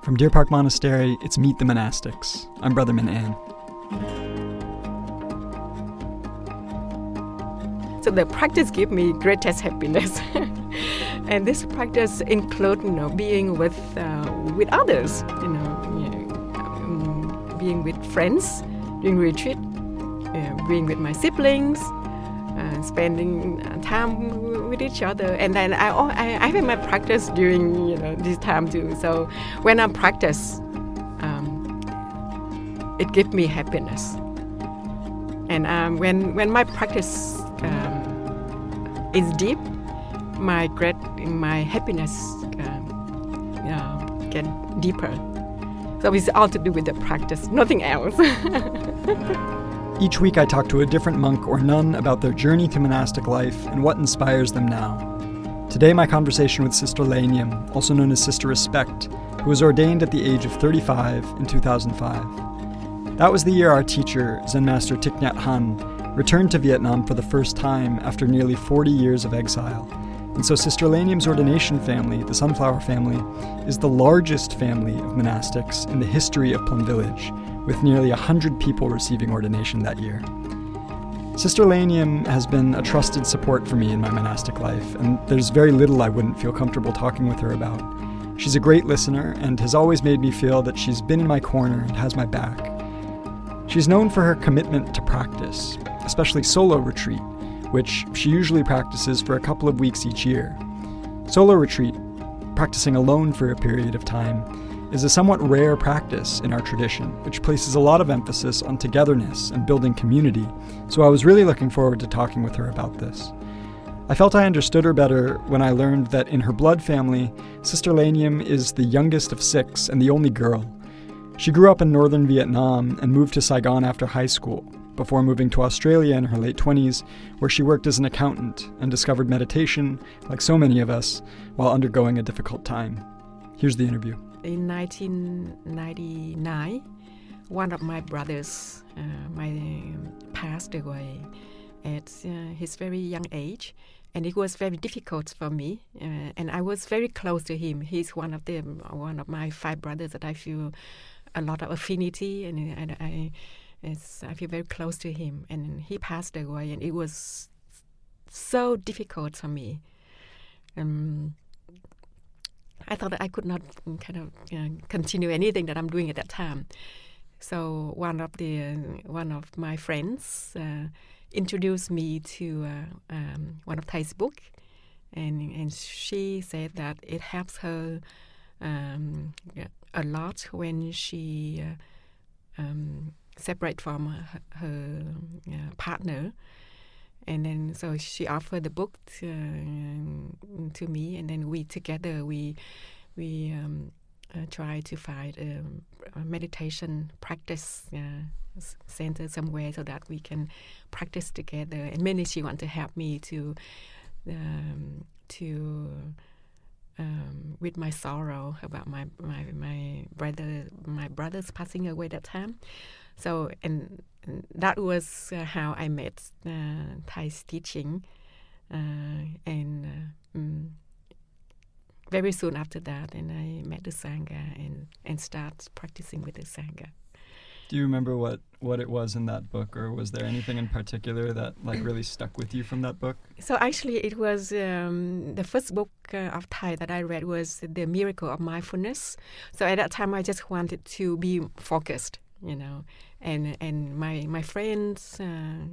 From Deer Park Monastery, it's Meet the Monastics. I'm Brother Minh An. So the practice gave me greatest happiness. And this practice includes, being with others, being with friends during retreat, being with my siblings, spending time with each other. And then I have my practice during this time too. So when I practice, it gives me happiness. And when my practice is deep, my happiness get deeper. So it's all to do with the practice, nothing else. Each week I talk to a different monk or nun about their journey through monastic life and what inspires them now. Today my conversation with Sister Lệ Nghiêm, also known as Sister Respect, who was ordained at the age of 35 in 2005. That was the year our teacher, Zen Master Thich Nhat Hanh, returned to Vietnam for the first time after nearly 40 years of exile. And so Sister Lệ Nghiem's ordination family, the Sunflower family, is the largest family of monastics in the history of Plum Village, with nearly 100 people receiving ordination that year. Sister Lệ Nghiêm has been a trusted support for me in my monastic life, and there's very little I wouldn't feel comfortable talking with her about. She's a great listener and has always made me feel that she's been in my corner and has my back. She's known for her commitment to practice, especially solo retreat, which she usually practices for a couple of weeks each year. Solo retreat, practicing alone for a period of time, is a somewhat rare practice in our tradition, which places a lot of emphasis on togetherness and building community, so I was really looking forward to talking with her about this. I felt I understood her better when I learned that in her blood family, Sister Lệ Nghiêm is the youngest of 6 and the only girl. She grew up in northern Vietnam and moved to Saigon after high school, before moving to Australia in her late 20s, where she worked as an accountant and discovered meditation, like so many of us, while undergoing a difficult time. Here's the interview. In 1999, one of my brothers passed away at his very young age, and it was very difficult for me. And I was very close to him. He's one of my 5 brothers that I feel a lot of affinity, and I feel very close to him. And he passed away, and it was so difficult for me. I thought that I could not continue anything that I'm doing at that time. So one of my friends introduced me to one of Thay's book, and she said that it helps her a lot when she separate from her partner. And then so she offered the book to me, and then we together try to find a meditation practice center somewhere so that we can practice together. And mainly she wanted to help me to with my sorrow about my brother's passing away that time. So and that was how I met Thay's teaching, and very soon after that, and I met the Sangha and started practicing with the Sangha. Do you remember what it was in that book, or was there anything in particular that really stuck with you from that book? So actually it was the first book of Thay that I read was The Miracle of Mindfulness. So at that time I just wanted to be focused, and my friends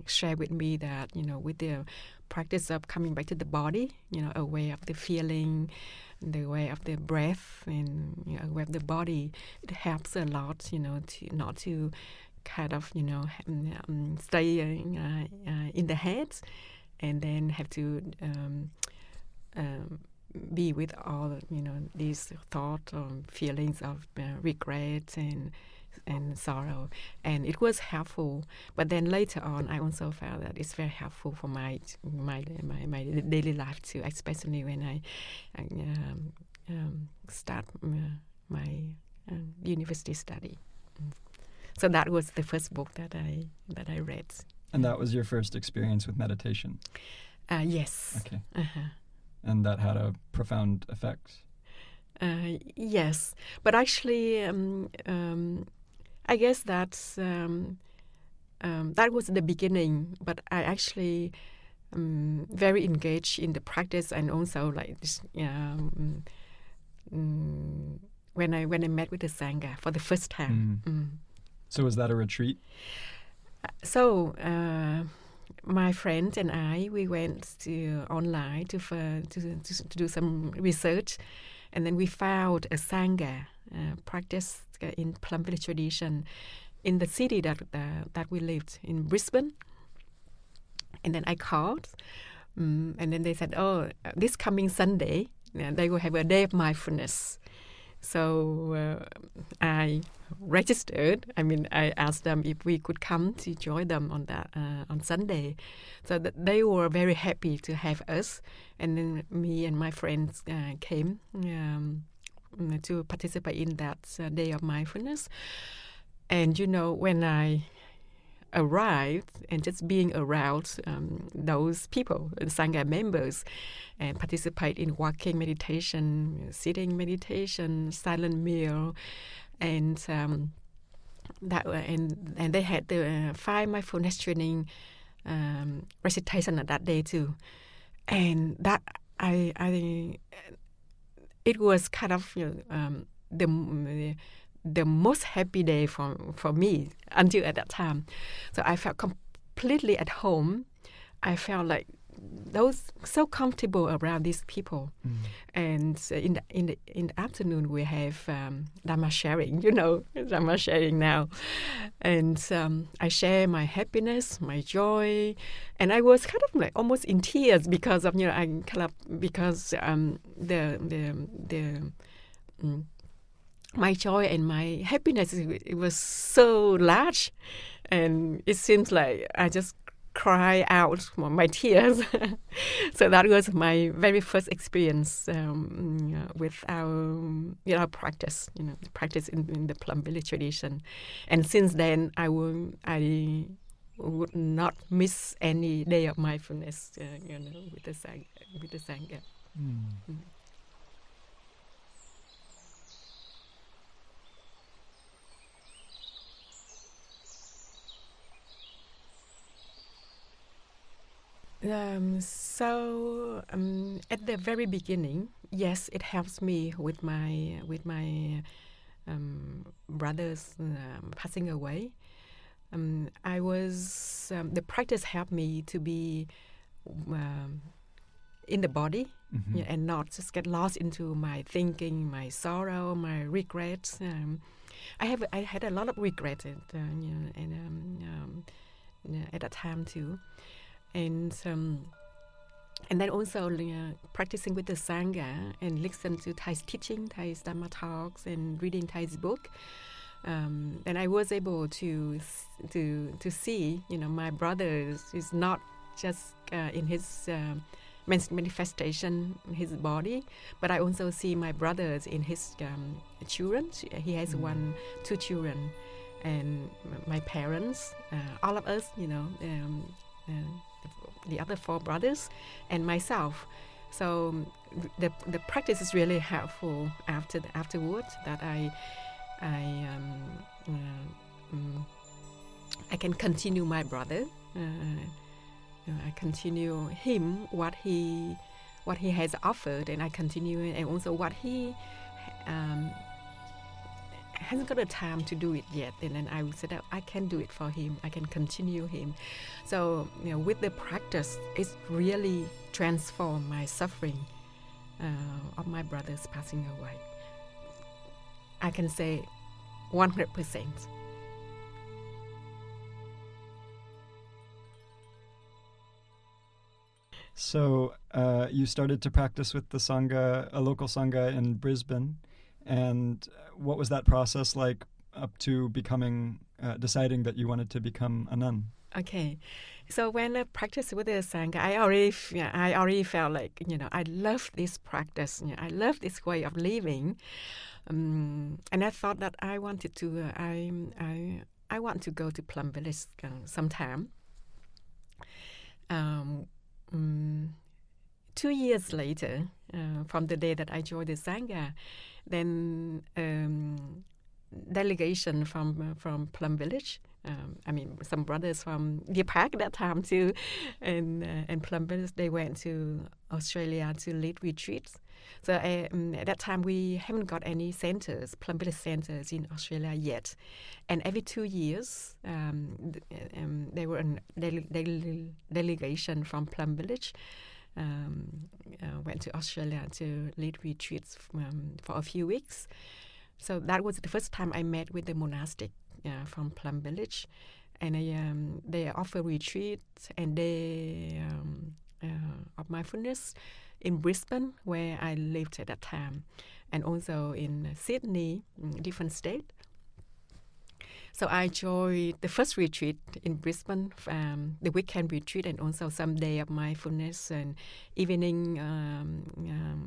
shared with me that, with the practice of coming back to the body, aware of the feeling, the way of the breath, and aware of the body, it helps a lot, to not to kind of, stay in the head, and then have to be with all, these thoughts or feelings of regret and sorrow, and it was helpful. But then later on, I also felt that it's very helpful for my daily life too, especially when I start my university study. So that was the first book that I read. And that was your first experience with meditation? Yes. Okay. And that had a profound effect? Yes, but actually, I guess that's that was the beginning. But I actually very engaged in the practice, and also like this, when I met with the Sangha for the first time. So was that a retreat? So my friend and I, we went online to do some research, and then we found a Sangha practice in Plum Village tradition in the city that we lived in Brisbane. And then I called, and then they said, "Oh, this coming Sunday, they will have a day of mindfulness." So I registered. I asked them if we could come to join them on that on Sunday. So that they were very happy to have us, and then me and my friends came to participate in that day of mindfulness. And when I arrived, and just being around those people, Sangha members, and participate in walking meditation, sitting meditation, silent meal, and they had the 5 mindfulness training recitation at that day too, and that it was kind of the most happy day for me until at that time. So I felt completely at home. I felt like so comfortable around these people. And in the afternoon we have Dharma sharing, Dharma sharing now. And I share my happiness, my joy, and I was kind of like almost in tears because of my joy and my happiness, it was so large, and it seems like I just cry out my tears. So that was my very first experience with our practice, practice in the Plum Village tradition. And since then, I would not miss any day of mindfulness, with the Sangha. So at the very beginning, yes, it helps me with my brothers passing away. The practice helped me to be in the body, and not just get lost into my thinking, my sorrow, my regrets. I had a lot of regrets, at that time too. And then also practicing with the Sangha and listen to Thay's teaching, Thay's Dhamma talks, and reading Thay's book. And I was able to see, my brother is not just in his manifestation in his body, but I also see my brothers in his children. He has 2 children, and my parents, all of us, the other 4 brothers, and myself. So the practice is really helpful afterwards, that I can continue my brother. I continue him, what he has offered, and I continue, and also what he hasn't got the time to do it yet, and then I would say that I can do it for him. I can continue him. So with the practice, it's really transformed my suffering of my brothers passing away. I can say 100%. So you started to practice with the Sangha, a local Sangha in Brisbane. And what was that process like up to deciding that you wanted to become a nun? Okay, so when I practiced with the Sangha, I already felt like, I love this practice. I love this way of living, and I thought that I wanted to. I want to go to Plum Village sometime. 2 years later, from the day that I joined the Sangha, then delegation from Plum Village. Some brothers from Deer Park at that time too, and Plum Village. They went to Australia to lead retreats. So at that time we haven't got any centers, Plum Village centers in Australia yet. And every 2 years, there were a delegation from Plum Village. Went to Australia to lead retreats for a few weeks. So that was the first time I met with the monastic from Plum Village, and they offer retreats and day of mindfulness in Brisbane, where I lived at that time, and also in Sydney, different state. So I joined the first retreat in Brisbane, the weekend retreat, and also some day of mindfulness and evening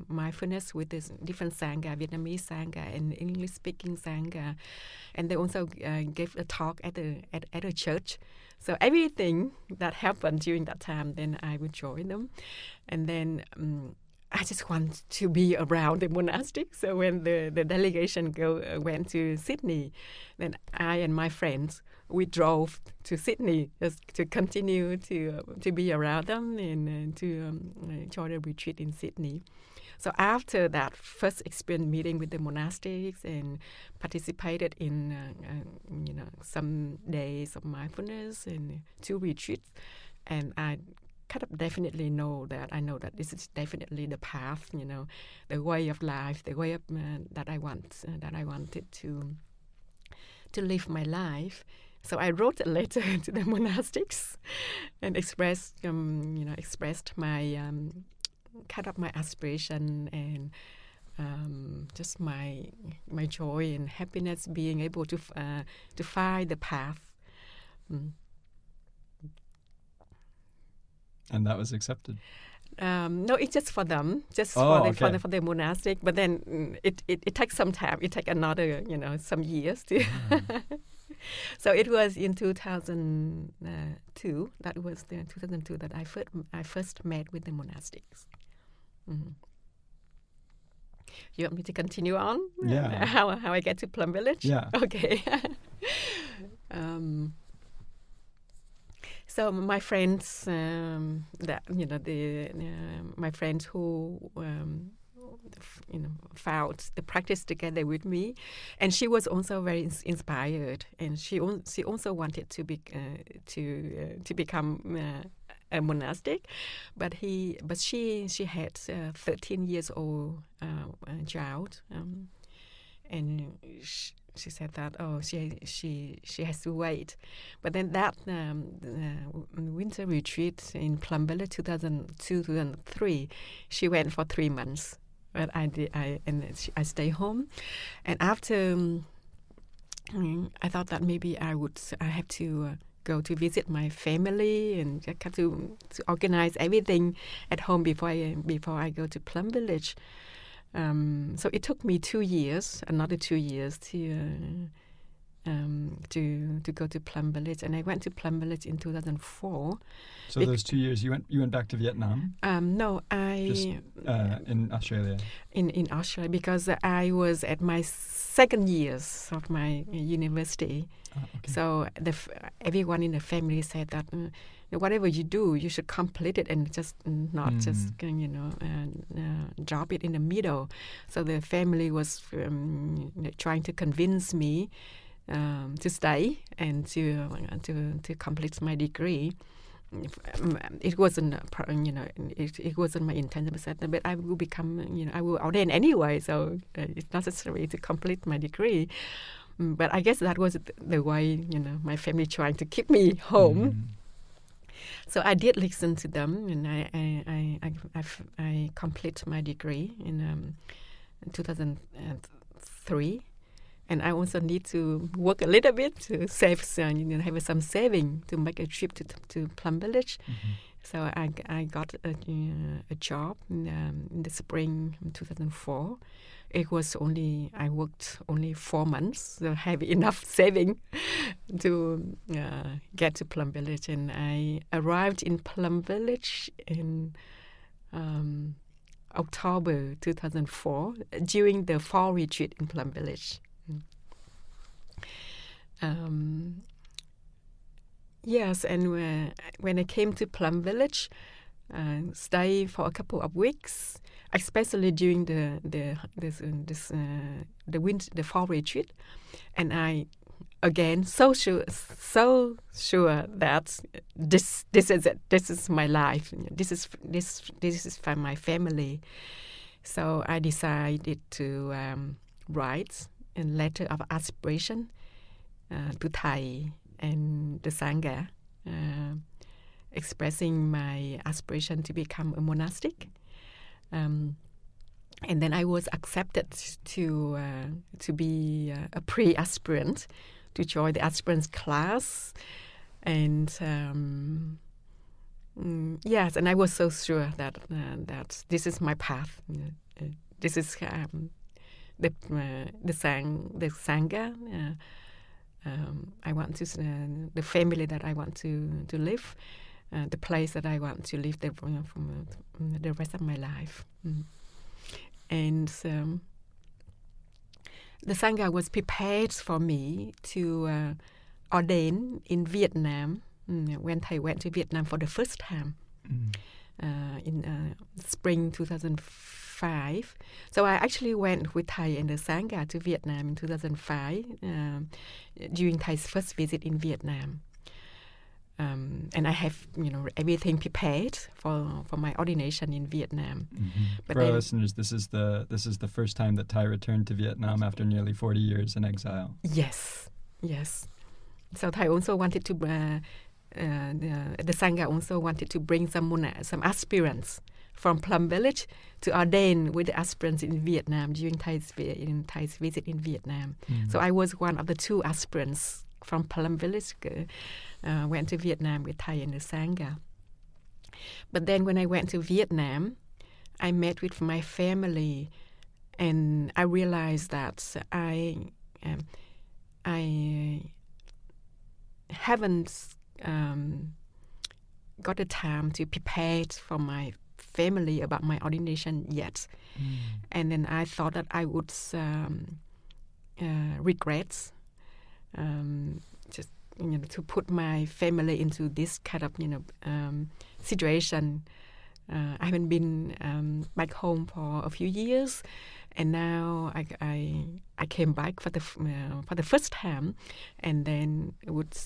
mindfulness with this different Sangha, Vietnamese Sangha and English-speaking Sangha. And they also gave a talk at a church. So everything that happened during that time, then I would join them. And then I just want to be around the monastic. So when the delegation went to Sydney, then I and my friends, we drove to Sydney just to continue to be around them and to join a retreat in Sydney. So after that first experience meeting with the monastics and participated in some days of mindfulness and 2 retreats, and I kind of definitely know that this is definitely the path, the way of life, the way of that I wanted to live my life. So I wrote a letter to the monastics and expressed my kind of my aspiration and just my joy and happiness being able to find the path. And that was accepted? No, it's just for them, for the monastic. But then it takes some time. It takes another, some years to. So it was in 2002. That was the 2002 that I first met with the monastics. Mm-hmm. You want me to continue on? Yeah. How I get to Plum Village? Yeah. Okay. So my friends, my friends who found the practice together with me, and she was also very inspired, and she also wanted to become a monastic, but she had 13 years old child, and she said that she has to wait. But then that winter retreat in Plum Village 2002-2003, she went for 3 months. But I stayed home, and after I thought that maybe I have to go to visit my family and just have to organize everything at home before I go to Plum Village. So it took me 2 years, another 2 years to go to Plum Village, and I went to Plum Village in 2004. So those 2 years, you went back to Vietnam? No, in Australia. In Australia, because I was at my second years of my university. Oh, okay. So everyone in the family said that whatever you do, you should complete it and just not just drop it in the middle. So the family was trying to convince me to stay and to complete my degree. It wasn't, it wasn't my intention, but I will become, I will ordain anyway. So it's necessary to complete my degree. But I guess that was the way, my family trying to keep me home. So I did listen to them, and I complete my degree in 2003. And I also need to work a little bit to save, have some saving to make a trip to Plum Village. Mm-hmm. So I got a job in the spring of 2004. I worked only 4 months, so I have enough saving to get to Plum Village. And I arrived in Plum Village in October 2004 during the fall retreat in Plum Village. Yes, and when I came to Plum Village, stay for a couple of weeks, especially during the fall retreat, and I again so sure that this is it. This is my life. This is for my family. So I decided to write a letter of aspiration to Thay and the Sangha, expressing my aspiration to become a monastic. And then I was accepted to be a pre-aspirant, to join the aspirants class. And yes, and I was so sure that this is my path. This is the Sangha. I want to the family that I want to live, the place that I want to live from the rest of my life. And the Sangha was prepared for me to ordain in Vietnam when I went to Vietnam for the first time in spring 2005. So I actually went with Thay and the Sangha to Vietnam in 2005 during Thay's first visit in Vietnam. And I have, everything prepared for my ordination in Vietnam. But for our listeners, this is the first time that Thay returned to Vietnam after nearly 40 years in exile. Yes. So Thay also wanted to, the Sangha also wanted to bring some aspirants from Plum Village to ordain with the aspirants in Vietnam during Thay's visit in Vietnam. So I was one of the 2 aspirants from Plum Village, went to Vietnam with Thay and the Sangha. But then when I went to Vietnam, I met with my family, and I realized that I haven't got the time to prepare for my family about my ordination yet. And then I thought that I would regret just to put my family into this kind of situation. I haven't been back home for a few years, and now I came back for the first time, and then would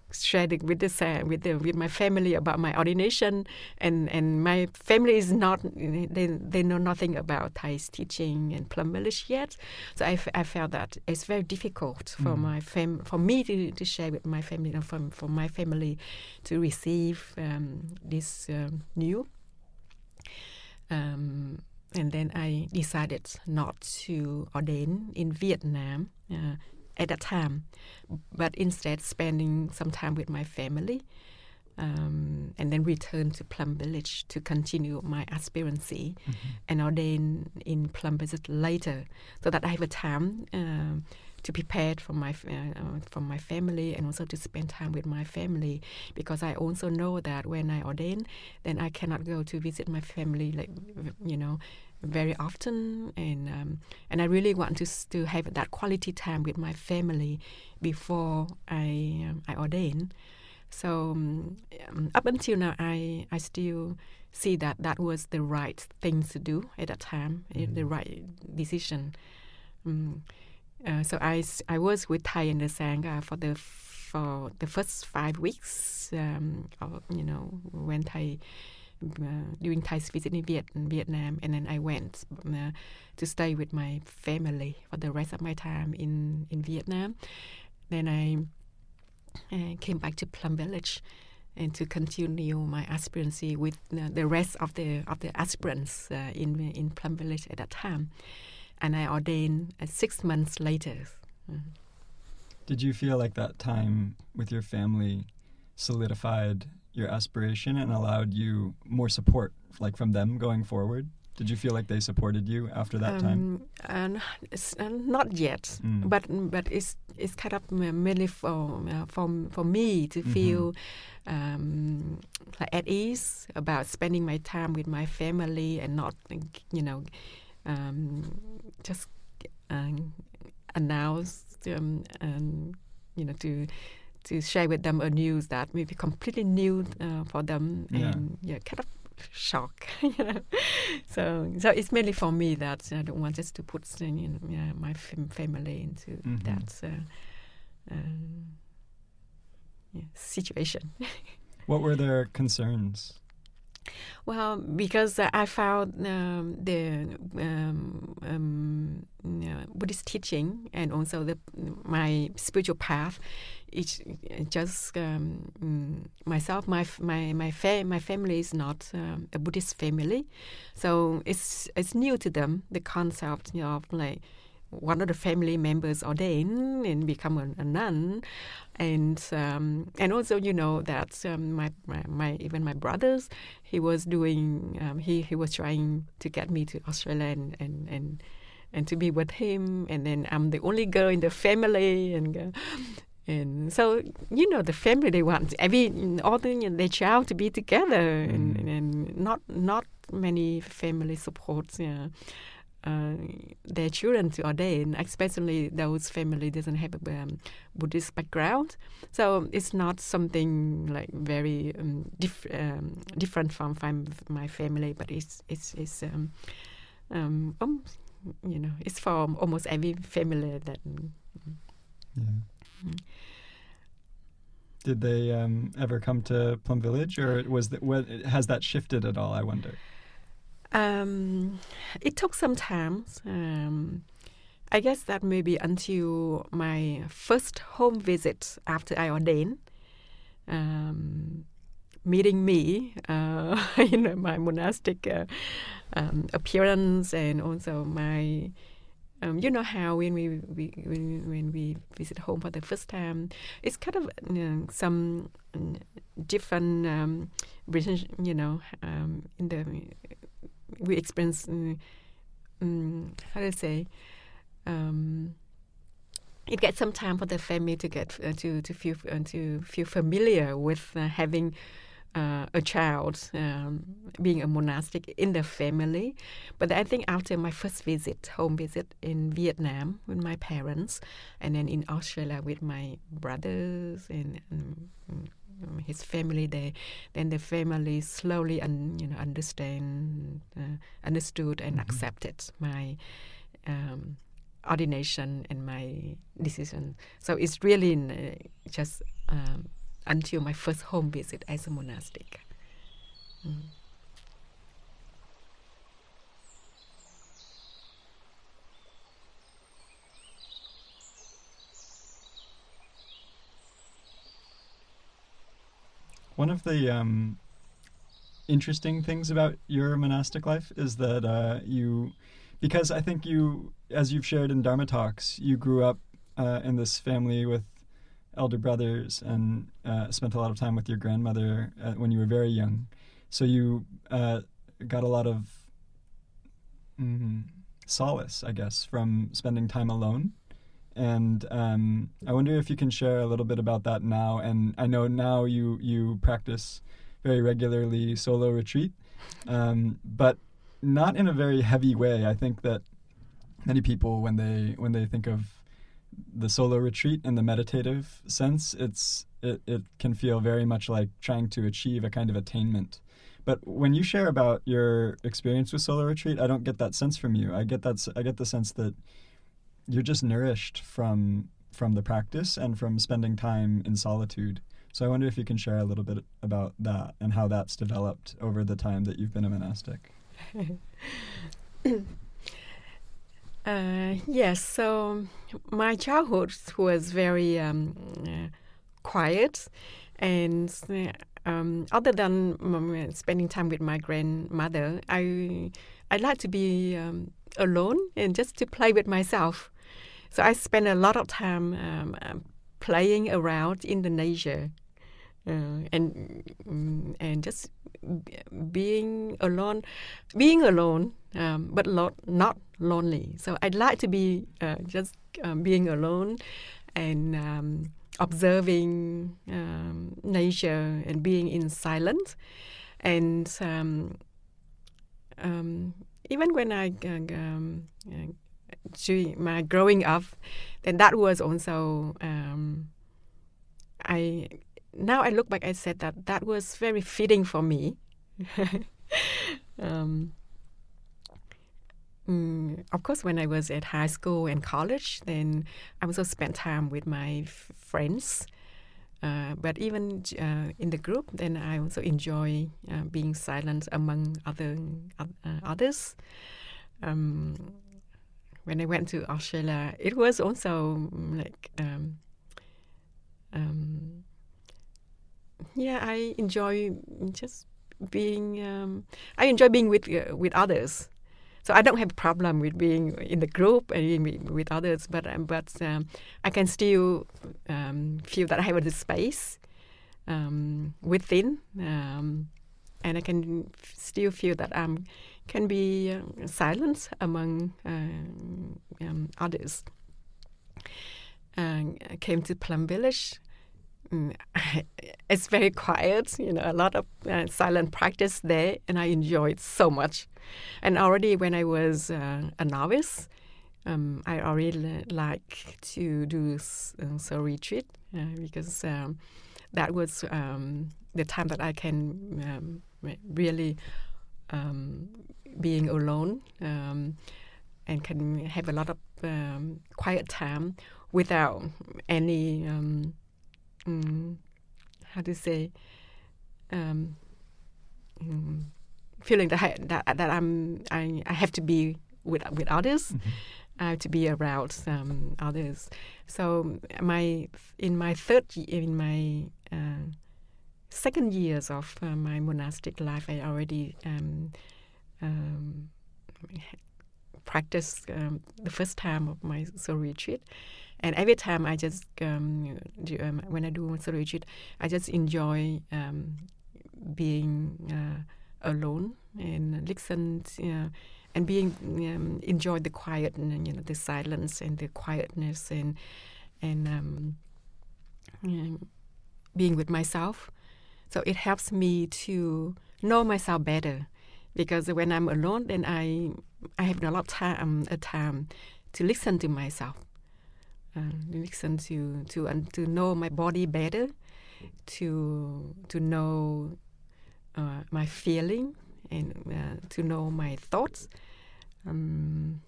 share with my family about my ordination, and my family is not, they know nothing about Thay's teaching and Plum Village yet. So I felt that it's very difficult for for me to share with my family, for my family to receive this new. And then I decided not to ordain in Vietnam at that time, but instead spending some time with my family, and then return to Plum Village to continue my aspirancy and ordain in Plum Village later, so that I have a time to prepare for my family, and also to spend time with my family, because I also know that when I ordain, then I cannot go to visit my family very often, and I really want to have that quality time with my family before I ordain. So up until now, I still see that was the right thing to do at that time, the right decision. So I was with Thay and the Sangha for the first 5 weeks, when Thay. During Thay's visit in Vietnam, and then I went to stay with my family for the rest of my time in Vietnam. Then I came back to Plum Village and to continue my aspirancy with the rest of the aspirants in Plum Village at that time, and I ordained 6 months later. Did you feel like that time with your family solidified your aspiration and allowed you more support, like from them going forward? Did you feel like they supported you after that time? Not yet, but it's kind of mainly for me to feel like at ease about spending my time with my family and not, just announce to share with them a news that may be completely new for them, and kind of shock, So it's mainly for me that I don't want just to put my family into that situation. What were their concerns? Well, because I found the Buddhist teaching and also my spiritual path. It's just myself. My family is not a Buddhist family, so it's new to them, the concept of like one of the family members ordained and become a nun, and also that even my brothers, he was doing he was trying to get me to Australia and to be with him, and then I'm the only girl in the family, and so the family, they want all their child to be together, and not many family supports their children to ordain, especially those family doesn't have a Buddhist background. So it's not something like very different from my family, but it's it's for almost every family that. Did they ever come to Plum Village, or has that shifted at all, I wonder? It took some time. I guess that maybe until my first home visit after I ordained, meeting me in my monastic appearance, and also my how when we visit home for the first time, it's kind of some different in the we experience how to say it gets some time for the family to get to feel familiar with having a child being a monastic in the family. But I think after my first home visit in Vietnam with my parents, and then in Australia with my brothers and his family there, then the family slowly understood and accepted my ordination and my decision. So it's really just until my first home visit as a monastic. One of the interesting things about your monastic life is that because I think you, as you've shared in Dharma talks, you grew up in this family with elder brothers and spent a lot of time with your grandmother when you were very young. So you got a lot of solace, I guess, from spending time alone. And I wonder if you can share a little bit about that now. And I know now you practice very regularly solo retreat, but not in a very heavy way. I think that many people, when they think of the solo retreat in the meditative sense, it can feel very much like trying to achieve a kind of attainment. But when you share about your experience with solo retreat, I don't get that sense from you. I get the sense that you're just nourished from the practice and from spending time in solitude. So I wonder if you can share a little bit about that and how that's developed over the time that you've been a monastic. Yes, so my childhood was very quiet, and other than spending time with my grandmother, I like to be alone and just to play with myself. So I spend a lot of time playing around in the nature, and just being alone, but not lonely. So I'd like to be just being alone and observing nature and being in silence. And even when I during my growing up, then that was also now I look back, I said that was very fitting for me. Of course, when I was at high school and college, then I also spent time with my friends. But even in the group, then I also enjoy being silent among others. When I went to Australia, it was also like, I enjoy just being. I enjoy being with others. So I don't have a problem with being in the group and being with others, but I can still feel that I have the space within, and I can still feel that I can be silent among others. I came to Plum Village. It's very quiet, a lot of silent practice there, and I enjoy it so much. And already when I was a novice, I already like to do soul retreat because that was the time that I can really being alone and can have a lot of quiet time without any feeling that I have to be with others. Mm-hmm. I have to be around others. So in my second years of my monastic life, I already practiced the first time of my soul retreat. And every time I just, when I do soul retreat, I just enjoy being alone and listen and being enjoy the quiet, the silence and the quietness and being with myself. So it helps me to know myself better, because when I'm alone, then I have a lot of time to listen to myself. Listen to know my body better, to know my feeling, and to know my thoughts. And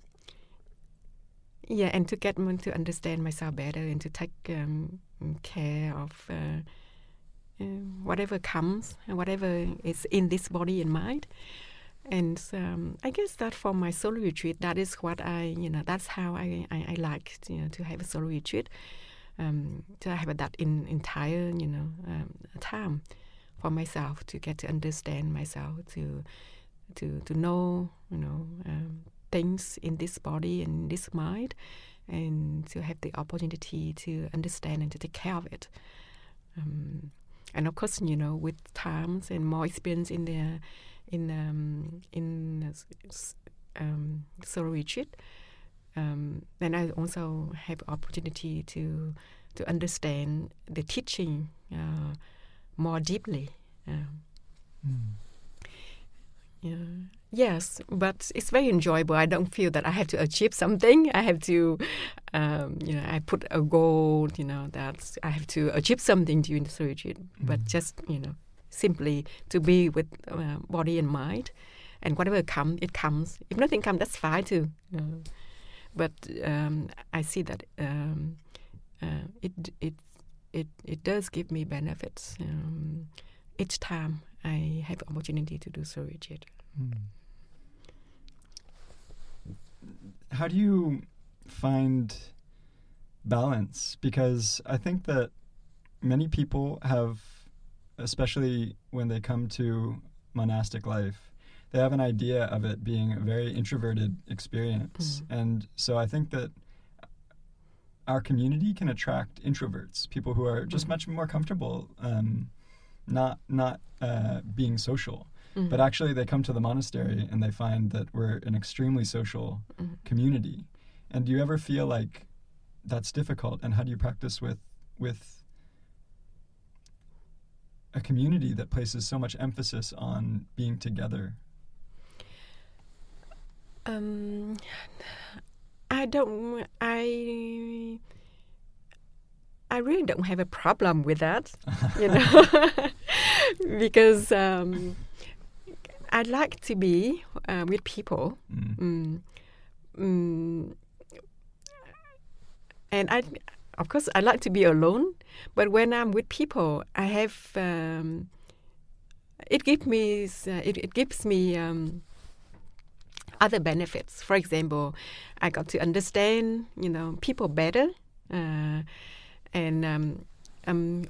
to get to understand myself better and to take care of whatever comes and whatever is in this body and mind. And I guess that for my soul retreat, that is what that's how I like to have a soul retreat, to have that entire time for myself, to get to understand myself, to know things in this body and this mind, and to have the opportunity to understand and to take care of it. And of course, with times and more experience in soul retreat, then I also have opportunity to understand the teaching more deeply. Yes, but it's very enjoyable. I don't feel that I have to achieve something. I have to, I put a goal, that I have to achieve something during the soul retreat. But just, simply to be with body and mind, and whatever comes, it comes. If nothing comes, that's fine too. But I see that it does give me benefits each time I have opportunity to do soul retreat. How do you find balance? Because I think that many people have, especially when they come to monastic life, they have an idea of it being a very introverted experience. And so I think that our community can attract introverts, people who are just much more comfortable not being social. But actually they come to the monastery and they find that we're an extremely social community. And do you ever feel like that's difficult? And how do you practice with a community that places so much emphasis on being together? I really don't have a problem with that, because I like to be with people, and of course, I like to be alone. But when I'm with people, I have it gives me other benefits. For example, I got to understand people better, and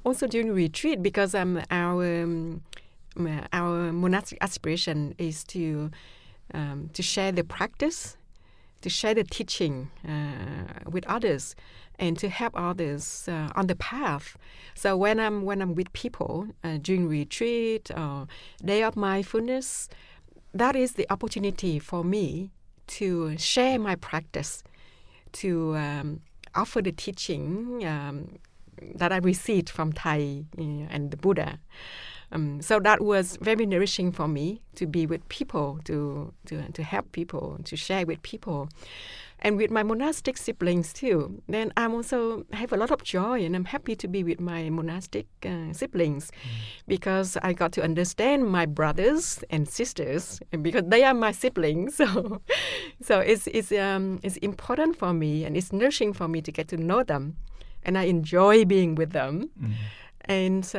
also during retreat, because our monastic aspiration is to share the practice, to share the teaching with others, and to help others on the path. So when I'm with people during retreat or day of mindfulness, that is the opportunity for me to share my practice, to offer the teaching that I received from Thay and the Buddha. So that was very nourishing for me, to be with people, to help people, to share with people. And with my monastic siblings too. Then I also have a lot of joy, and I'm happy to be with my monastic siblings, because I got to understand my brothers and sisters, and because they are my siblings. So it's important for me, and it's nourishing for me to get to know them, and I enjoy being with them, and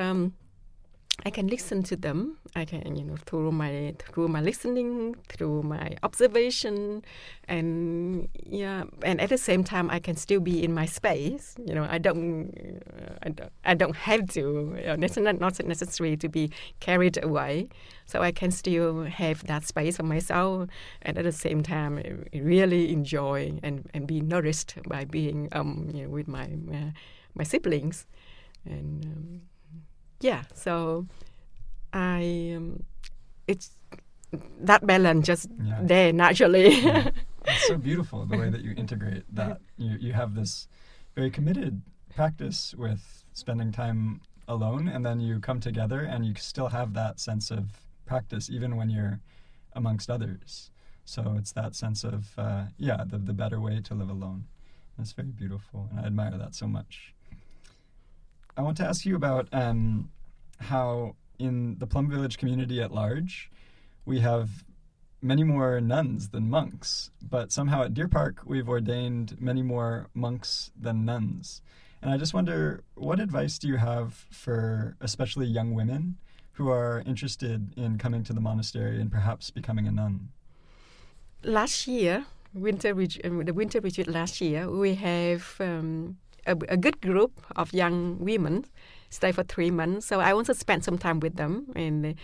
I can listen to them. I can, through my listening, through my observation, and at the same time, I can still be in my space. I don't have to. It's not necessary to be carried away. So I can still have that space for myself, and at the same time, really enjoy and be nourished by being with my siblings, and. So it's that balance just there naturally. It's so beautiful the way that you integrate that. You have this very committed practice with spending time alone, and then you come together and you still have that sense of practice even when you're amongst others. So it's that sense of, the better way to live alone. That's very beautiful, and I admire that so much. I want to ask you about how in the Plum Village community at large, we have many more nuns than monks, but somehow at Deer Park, we've ordained many more monks than nuns. And I just wonder, what advice do you have for especially young women who are interested in coming to the monastery and perhaps becoming a nun? Last year, the winter retreat last year, we have a good group of young women stay for 3 months. So I also spent some time with them, and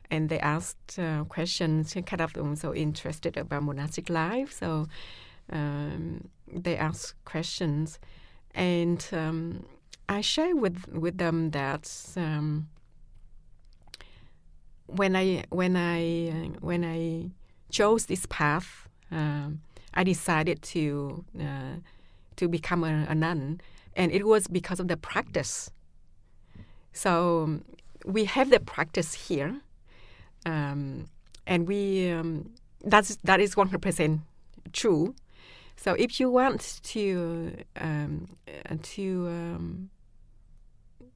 they asked questions, kind of also interested about monastic life. So they asked questions, and I share with them that when I chose this path, I decided to become a nun. And it was because of the practice. So we have the practice here, and we that is 100% true. So if you want to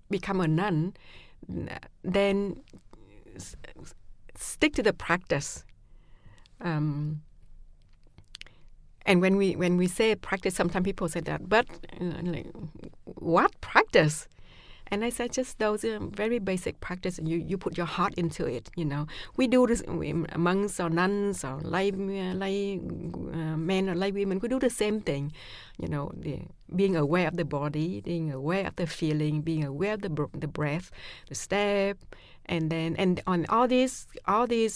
become a nun, then stick to the practice. And when we say practice, sometimes people say that, but what practice? And I said, just those very basic practice. You put your heart into it. We do this, monks or nuns or lay men or lay women. We do the same thing. Being aware of the body, being aware of the feeling, being aware of the breath, the step. And on all these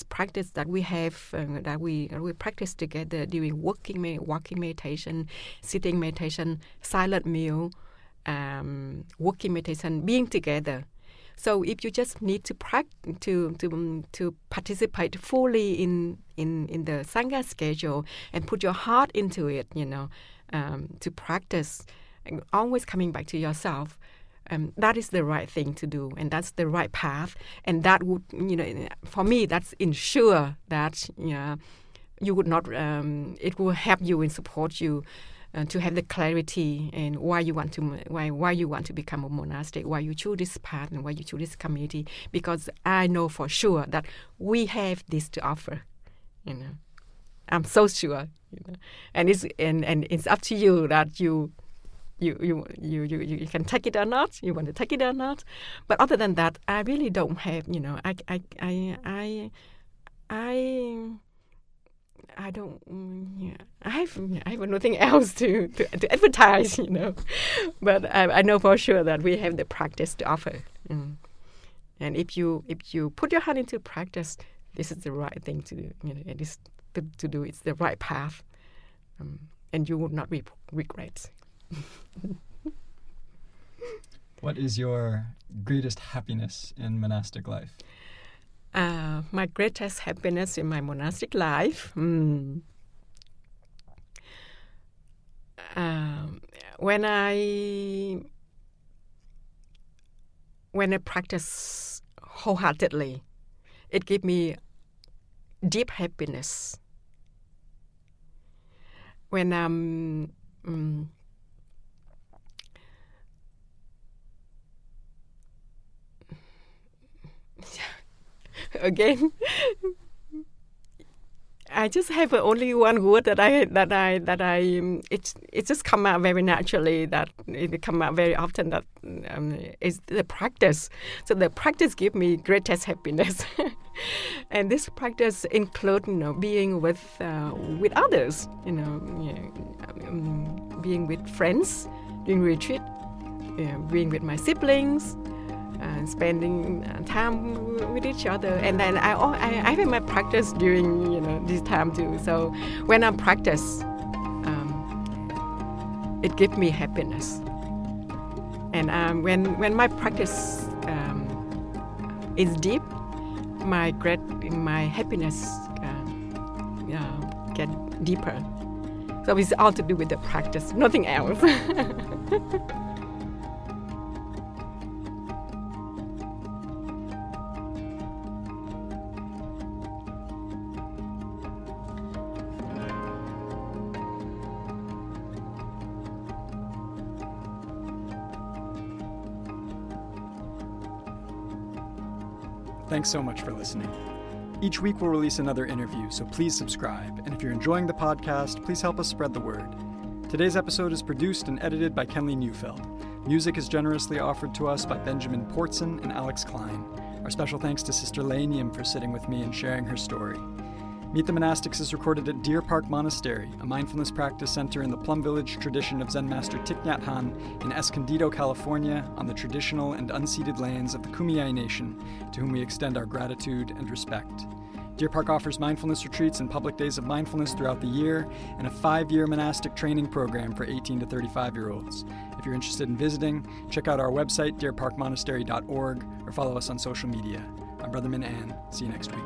practice that we have that we practice together during walking meditation, sitting meditation, silent meal, walking meditation, being together. So if you just need to to participate fully in the Sangha schedule and put your heart into it, to practice, and always coming back to yourself, that is the right thing to do, and that's the right path. And that would, for me, that's ensure that you would not. It will help you and support you to have the clarity and why you want to become a monastic, why you choose this path, and why you choose this community. Because I know for sure that we have this to offer. I'm so sure. And it's up to you that you can take it or not. You want to take it or not. But other than that, I really don't have. I don't. I have nothing else to advertise. But I know for sure that we have the practice to offer. And if you put your hand into practice, this is the right thing to do. It is to do. It's the right path, and you will not regret. What is your greatest happiness in monastic life? My greatest happiness in my monastic life, when I practice wholeheartedly, it gives me deep happiness. When I'm again, I just have only one word that it just come out very naturally, that it come out very often, that is the practice. So the practice gives me greatest happiness. And this practice includes being with others, being with friends, doing retreat, being with my siblings, and spending time with each other. And then I have my practice during this time too. So when I practice, it gives me happiness. And when my practice is deep, my happiness get deeper. So it's all to do with the practice, nothing else. Thanks so much for listening. Each week we'll release another interview, so please subscribe. And if you're enjoying the podcast, please help us spread the word. Today's episode is produced and edited by Kenley Neufeld. Music is generously offered to us by Benjamin Portson and Alex Klein. Our special thanks to Sister Lệ Nghiêm for sitting with me and sharing her story. Meet the Monastics is recorded at Deer Park Monastery, a mindfulness practice center in the Plum Village tradition of Zen Master Thich Nhat Hanh in Escondido, California, on the traditional and unceded lands of the Kumeyaay Nation, to whom we extend our gratitude and respect. Deer Park offers mindfulness retreats and public days of mindfulness throughout the year, and a 5-year monastic training program for 18 to 35-year-olds. If you're interested in visiting, check out our website, deerparkmonastery.org, or follow us on social media. I'm Brother Minh An. See you next week.